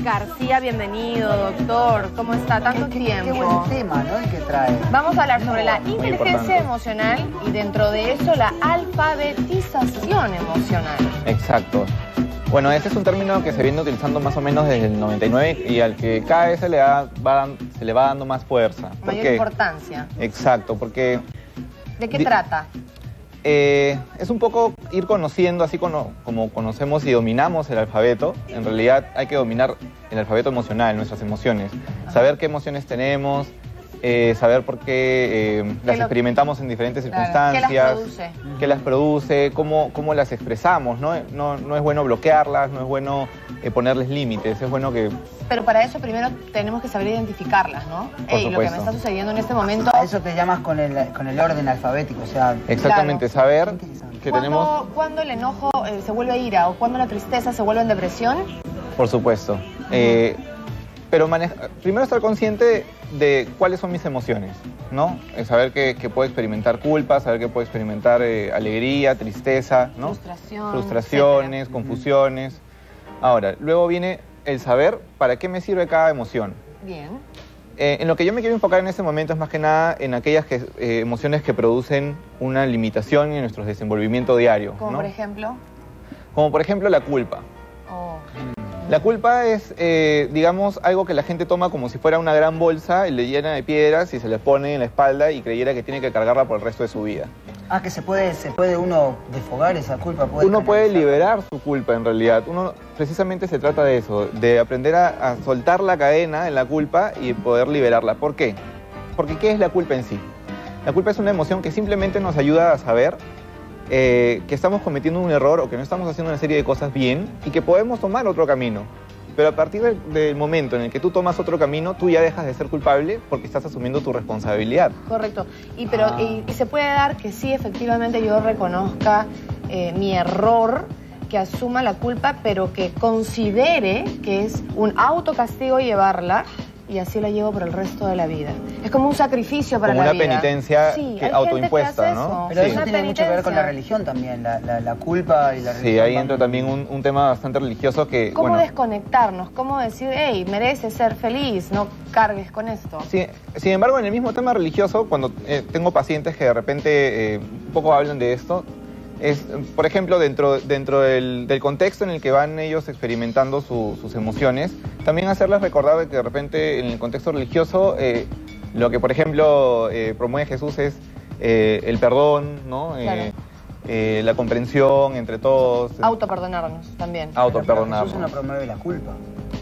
García, bienvenido, doctor. ¿Cómo está? Tanto tiempo. Qué buen tema, ¿no? El que trae. Vamos a hablar sobre la inteligencia emocional y dentro de eso la alfabetización emocional. Exacto. Bueno, este es un término que se viene utilizando más o menos desde el 99 y al que cada vez se le va dando más fuerza. Mayor importancia. Exacto, porque... ¿De qué trata? Es un poco ir conociendo, así como conocemos y dominamos el alfabeto. En realidad hay que dominar el alfabeto emocional, nuestras emociones. Saber qué emociones tenemos, saber por qué las experimentamos en diferentes circunstancias. ¿Qué las produce? Cómo las expresamos, ¿no? No es bueno bloquearlas, no es bueno ponerles límites, es bueno que... Pero para eso primero tenemos que saber identificarlas, ¿no? Lo que me está sucediendo en este momento... A eso te llamas con el orden alfabético, o sea... Exactamente, claro. Saber que tenemos... ¿Cuándo el enojo se vuelve ira o cuándo la tristeza se vuelve en depresión? Por supuesto. Pero primero estar consciente de cuáles son mis emociones, ¿no? Saber que puedo experimentar culpa, saber que puedo experimentar alegría, tristeza, ¿no? Frustraciones, confusiones. Ahora, luego viene el saber para qué me sirve cada emoción. Bien. En lo que yo me quiero enfocar en este momento es más que nada en aquellas emociones que producen una limitación en nuestro desenvolvimiento diario. ¿Como ¿no? por ejemplo? Como por ejemplo la culpa. Oh. La culpa es, digamos, algo que la gente toma como si fuera una gran bolsa y le llena de piedras y se le pone en la espalda y creyera que tiene que cargarla por el resto de su vida. Ah, que se puede uno desfogar esa culpa. Uno puede liberar su culpa en realidad. Uno precisamente se trata de eso, de aprender a soltar la cadena en la culpa y poder liberarla. ¿Por qué? Porque ¿qué es la culpa en sí? La culpa es una emoción que simplemente nos ayuda a saber que estamos cometiendo un error o que no estamos haciendo una serie de cosas bien y que podemos tomar otro camino. Pero a partir del momento en el que tú tomas otro camino, tú ya dejas de ser culpable porque estás asumiendo tu responsabilidad. Correcto. Y se puede dar que sí, efectivamente, yo reconozca mi error, que asuma la culpa, pero que considere que es un autocastigo llevarla y así la llevo por el resto de la vida. Es como un sacrificio para la vida. Como una penitencia autoimpuesta, ¿no? Pero eso tiene mucho que ver con la religión también, la culpa y la religión. Sí, ahí entra también un tema bastante religioso que... ¿Cómo desconectarnos? ¿Cómo decir, hey, mereces ser feliz, no cargues con esto? Sí, sin embargo, en el mismo tema religioso, cuando tengo pacientes que de repente un poco hablan de esto, por ejemplo, dentro del contexto en el que van ellos experimentando sus emociones, también hacerles recordar de que de repente en el contexto religioso lo que, por ejemplo, promueve Jesús es el perdón, ¿no? Claro. La comprensión entre todos. Autoperdonarnos también. Autoperdonarnos. Jesús no promueve la culpa.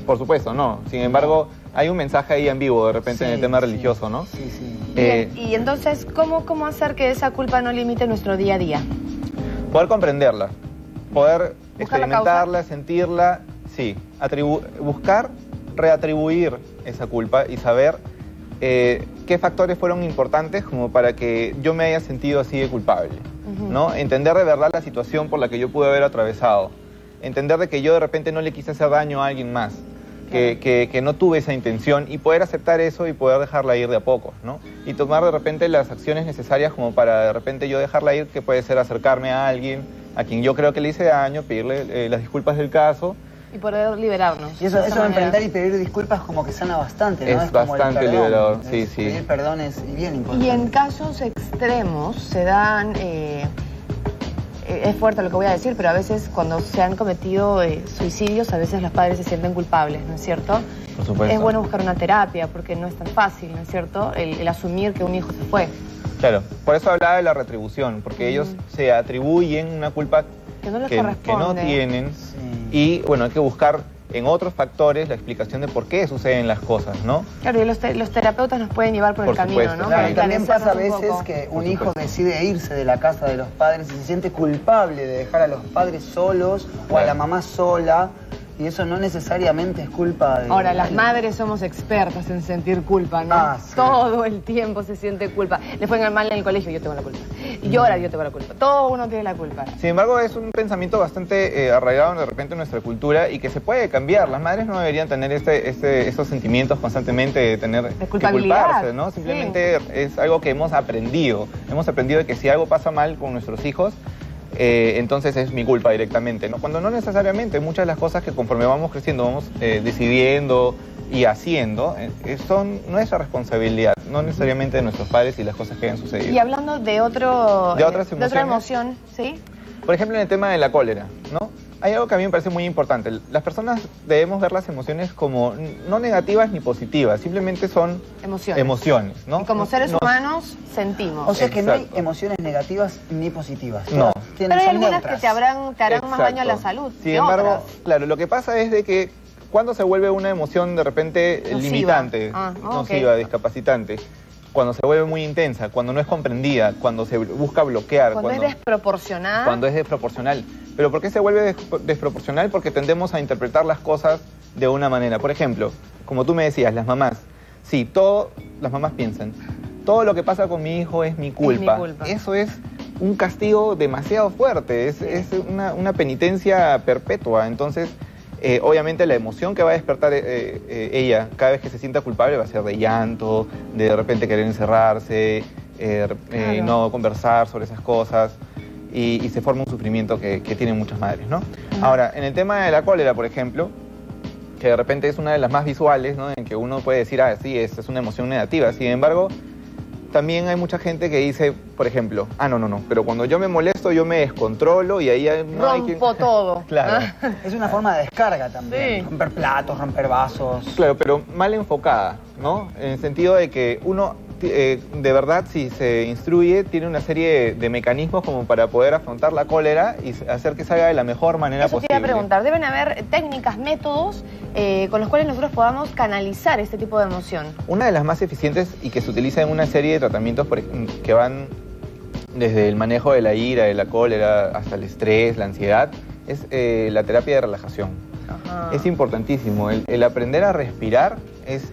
Por supuesto, no. Sin embargo, hay un mensaje ahí ambiguo de repente en el tema religioso, ¿no? Sí, sí. Y entonces, ¿cómo hacer que esa culpa no limite nuestro día a día? Poder comprenderla, poder experimentarla, sentirla, sí, buscar reatribuir esa culpa y saber qué factores fueron importantes como para que yo me haya sentido así de culpable, ¿no? Entender de verdad la situación por la que yo pude haber atravesado, entender de que yo de repente no le quise hacer daño a alguien más, que no tuve esa intención y poder aceptar eso y poder dejarla ir de a poco, ¿no? Y tomar de repente las acciones necesarias como para de repente yo dejarla ir, que puede ser acercarme a alguien a quien yo creo que le hice daño, pedirle las disculpas del caso. Y poder liberarnos. Y eso de enfrentar y pedir disculpas como que sana bastante, ¿no? Es bastante liberador, sí. Pedir perdón es bien importante. Y en casos extremos se dan... es fuerte lo que voy a decir, pero a veces cuando se han cometido suicidios, a veces los padres se sienten culpables, ¿no es cierto? Por supuesto. Es bueno buscar una terapia, porque no es tan fácil, ¿no es cierto? El asumir que un hijo se fue. Claro, por eso hablaba de la retribución, porque ellos se atribuyen una culpa que no les corresponde, que no tienen, y bueno, hay que buscar en otros factores la explicación de por qué suceden las cosas, ¿no? Claro, y los terapeutas nos pueden llevar por el camino, supuesto, ¿no? Claro, y también pasa a veces que un hijo decide irse de la casa de los padres y se siente culpable de dejar a los padres solos o a la mamá sola. Y eso no necesariamente es culpa de... Ahora, las madres somos expertas en sentir culpa, ¿no? Sí. Todo el tiempo se siente culpa. Le fue mal en el colegio, yo tengo la culpa. Y yo ahora yo tengo la culpa. Todo uno tiene la culpa. Sin embargo, es un pensamiento bastante arraigado de repente en nuestra cultura y que se puede cambiar. Las madres no deberían tener estos sentimientos constantemente de tener de que culpabilidad, culparse, ¿no? Simplemente es algo que hemos aprendido. Hemos aprendido de que si algo pasa mal con nuestros hijos, entonces es mi culpa directamente, ¿no? Cuando no necesariamente, muchas de las cosas que conforme vamos creciendo, vamos decidiendo y haciendo, son nuestra responsabilidad, no necesariamente de nuestros padres y las cosas que hayan sucedido. Y hablando de otra emoción, ¿sí? Por ejemplo, en el tema de la cólera, ¿no? Hay algo que a mí me parece muy importante. Las personas debemos ver las emociones como no negativas ni positivas, simplemente son emociones, ¿no? Y como seres humanos sentimos. O sea que no hay emociones negativas ni positivas. No. Pero hay algunas que te harán más daño a la salud. Sin embargo, claro, lo que pasa es de que cuando se vuelve una emoción de repente limitante, nociva, discapacitante, cuando se vuelve muy intensa, cuando no es comprendida, cuando se busca bloquear. Cuando es desproporcional. Cuando es desproporcional. ¿Pero por qué se vuelve desproporcional? Porque tendemos a interpretar las cosas de una manera. Por ejemplo, como tú me decías, las mamás. Sí, las mamás piensan, todo lo que pasa con mi hijo es mi culpa. Es mi culpa. Eso es un castigo demasiado fuerte, es una penitencia perpetua. Entonces, obviamente la emoción que va a despertar ella cada vez que se sienta culpable va a ser de llanto, de repente querer encerrarse, claro. No conversar sobre esas cosas y se forma un sufrimiento que tienen muchas madres, ¿no? Ahora, en el tema de la cólera, por ejemplo, que de repente es una de las más visuales, ¿no? En que uno puede decir, sí, es una emoción negativa. Sin embargo, también hay mucha gente que dice, por ejemplo, no, pero cuando yo me molesto yo me descontrolo y ahí no hay que... Rompo todo. Claro. Es una forma de descarga también. Sí. Romper platos, romper vasos. Claro, pero mal enfocada, ¿no? En el sentido de que uno, de verdad, si se instruye, tiene una serie de mecanismos como para poder afrontar la cólera y hacer que salga de la mejor manera posible. Eso te iba a preguntar, deben haber técnicas, métodos con los cuales nosotros podamos canalizar este tipo de emoción. Una de las más eficientes y que se utiliza en una serie de tratamientos que van desde el manejo de la ira, de la cólera, hasta el estrés, la ansiedad, es la terapia de relajación. Ajá. Es importantísimo. El aprender a respirar es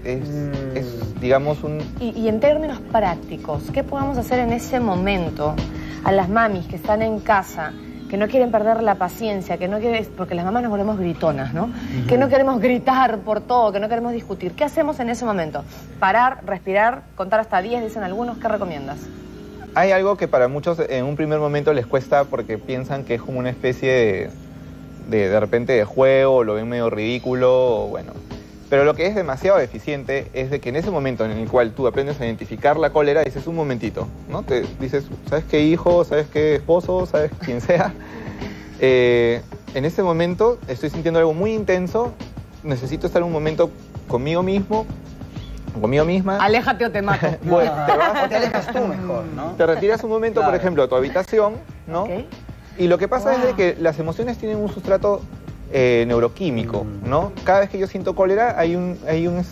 digamos, Y en términos prácticos, ¿qué podemos hacer en ese momento a las mamis que están en casa, que no quieren perder la paciencia, que no quieren, porque las mamás nos volvemos gritonas, ¿no? Que no queremos gritar por todo, que no queremos discutir? ¿Qué hacemos en ese momento? Parar, respirar, contar hasta 10, dicen algunos. ¿Qué recomiendas? Hay algo que para muchos en un primer momento les cuesta porque piensan que es como una especie de repente de juego, lo ven medio ridículo, o bueno. Pero lo que es demasiado eficiente es de que en ese momento en el cual tú aprendes a identificar la cólera, dices un momentito, ¿no? Te dices, ¿sabes qué hijo? ¿Sabes qué esposo? ¿Sabes quién sea? En ese momento estoy sintiendo algo muy intenso, necesito estar un momento conmigo mismo, conmigo misma. Aléjate o te mato. Pues, o te alejas tú mejor, ¿no? Te retiras un momento, claro, por ejemplo, a tu habitación, ¿no? Okay. Y lo que pasa es de que las emociones tienen un sustrato neuroquímico, ¿no? Cada vez que yo siento cólera hay un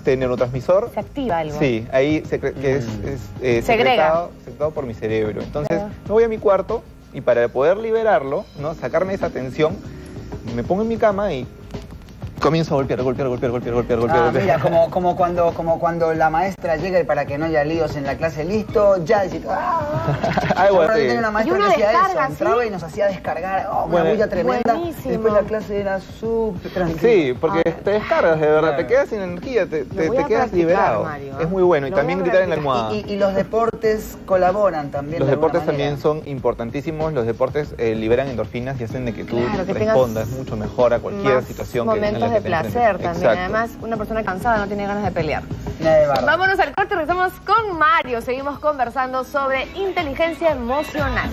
neurotransmisor. Se activa algo. Sí, ahí que es secretado por mi cerebro. Entonces, me voy a mi cuarto y para poder liberarlo, ¿no? Sacarme esa tensión, me pongo en mi cama y comienzo a golpear. Mira, como cuando la maestra llega y para que no haya líos en la clase, listo, ya decís, algo así. Tenía una maestra que hacía eso, entraba y nos hacía descargar, una bulla tremenda. Buenísimo. Después la clase era súper tranquila. Sí, porque te descargas, de verdad, te quedas sin energía, te quedas liberado. Mario, es muy bueno. Y también gritar en la almohada. Y los deportes colaboran también. Los deportes también son importantísimos. Los deportes liberan endorfinas y hacen de que tú respondas mucho mejor a cualquier situación que de placer también. Exacto. Además, una persona cansada no tiene ganas de pelear. Vámonos al corte, regresamos con Mario. Seguimos conversando sobre inteligencia emocional.